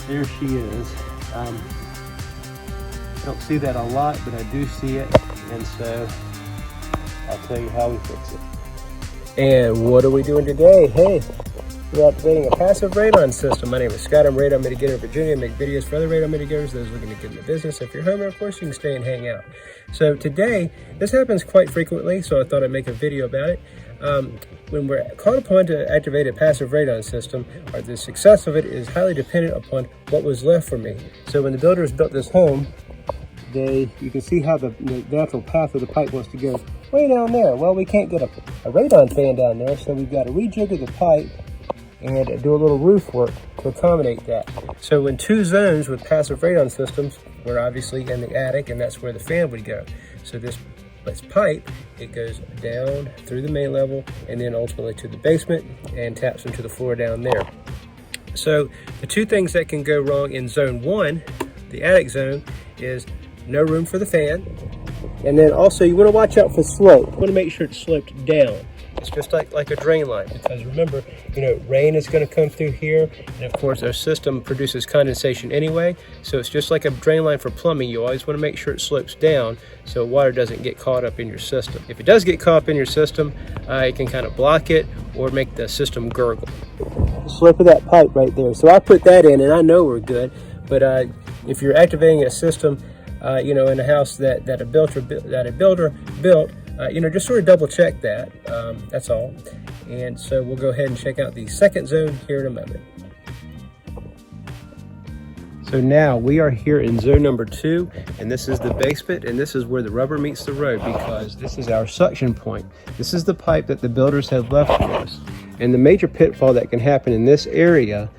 There she is. I don't see that a lot, but I do see it, and so I'll tell you how we fix it. And what are we doing today? Hey, we're activating a passive radon system. My name is Scott. I'm a radon mitigator in Virginia. I make videos for other radon mitigators, those looking to get in the business. If you're home, of course, you can stay and hang out. So today, this happens quite frequently, so I thought I'd make a video about it. When we're called upon to activate a passive radon system, or the success of it is highly dependent upon what was left for me. So when the builders built this home, you can see how the natural path of the pipe wants to go way down there. Well, we can't get a radon fan down there, so we've got to rejigger the pipe and do a little roof work to accommodate that. So in two zones with passive radon systems, we're obviously in the attic, and that's where the fan would go. So this pipe, it goes down through the main level and then ultimately to the basement and taps into the floor down there. So the two things that can go wrong in zone 1, the attic zone, is no room for the fan, and then also you want to watch out for slope. You want to make sure it's sloped down. It's just like a drain line, because remember, rain is going to come through here, and of course our system produces condensation anyway, so it's just like a drain line for plumbing. You always want to make sure it slopes down so water doesn't get caught up in your system. If it does get caught up in your system, it can kind of block it or make the system gurgle. The slope of that pipe right there, so I put that in, and I know we're good, but if you're activating a system in a house that a builder built, just sort of double check that, that's all. And so we'll go ahead and check out the second zone here in a moment. So now we are here in zone number 2, and this is the basement, and this is where the rubber meets the road, because this is our suction point. This is the pipe that the builders had left for us. And the major pitfall that can happen in this area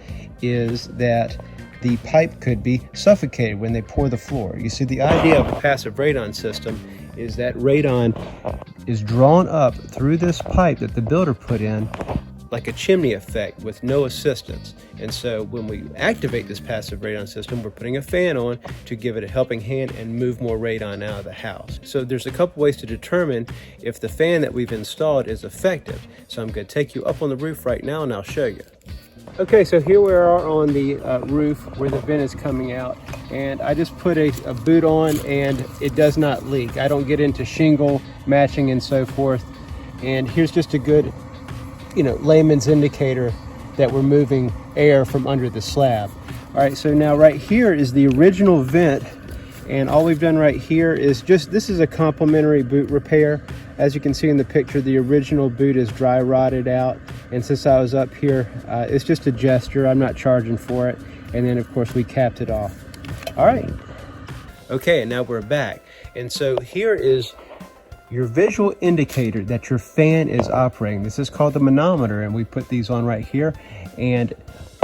is that the pipe could be suffocated when they pour the floor. You see, the idea of a passive radon system is that radon is drawn up through this pipe that the builder put in like a chimney effect with no assistance. And so when we activate this passive radon system, we're putting a fan on to give it a helping hand and move more radon out of the house. So there's a couple ways to determine if the fan that we've installed is effective. So I'm going to take you up on the roof right now and I'll show you. Okay, so here we are on the roof where the vent is coming out, and I just put a boot on and it does not leak. I don't get into shingle matching and so forth. And here's just a good, layman's indicator that we're moving air from under the slab. All right, so now right here is the original vent, and all we've done right here is this is a complimentary boot repair. As you can see in the picture, the original boot is dry rotted out, and since I was up here, it's just a gesture. I'm not charging for it. And then of course we capped it off. All right. Okay, and now we're back. And so here is your visual indicator that your fan is operating. This is called the manometer, and we put these on right here. And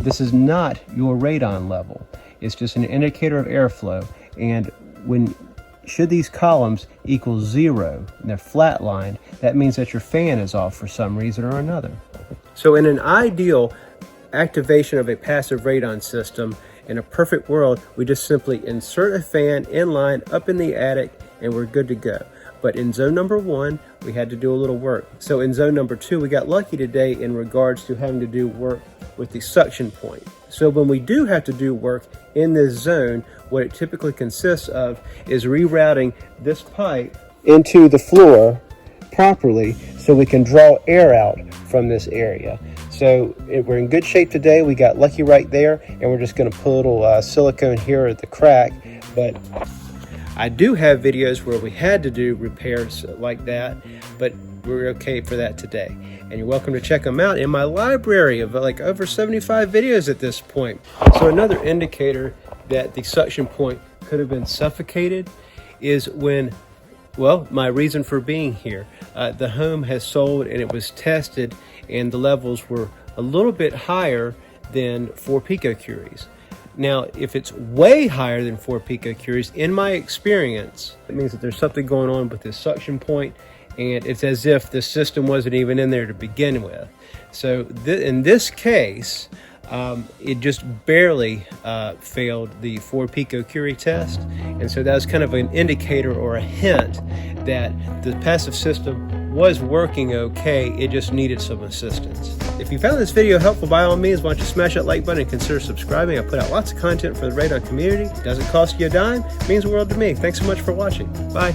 this is not your radon level. It's just an indicator of airflow. And should these columns equal 0 and they're flatlined, that means that your fan is off for some reason or another. So in an ideal activation of a passive radon system, in a perfect world, we just simply insert a fan in line up in the attic and we're good to go. But in zone number 1, we had to do a little work. So in zone number 2, we got lucky today in regards to having to do work with the suction point. So when we do have to do work in this zone, what it typically consists of is rerouting this pipe into the floor properly so we can draw air out from this area. So we're in good shape today. We got lucky right there, and we're just going to put a little silicone here at the crack. But I do have videos where we had to do repairs like that, but we're okay for that today. And you're welcome to check them out in my library of like over 75 videos at this point. So another indicator that the suction point could have been suffocated is when, well, my reason for being here. The home has sold and it was tested, and the levels were a little bit higher than 4 picocuries. Now, if it's way higher than 4 picocuries, in my experience, it means that there's something going on with this suction point, and it's as if the system wasn't even in there to begin with. So in this case, it just barely failed the 4 picocurie test, and so that was kind of an indicator or a hint that the passive system was working okay, it just needed some assistance. If you found this video helpful, by all means, why don't you smash that like button and consider subscribing. I put out lots of content for the Radon community. It doesn't cost you a dime, it means the world to me. Thanks so much for watching. Bye.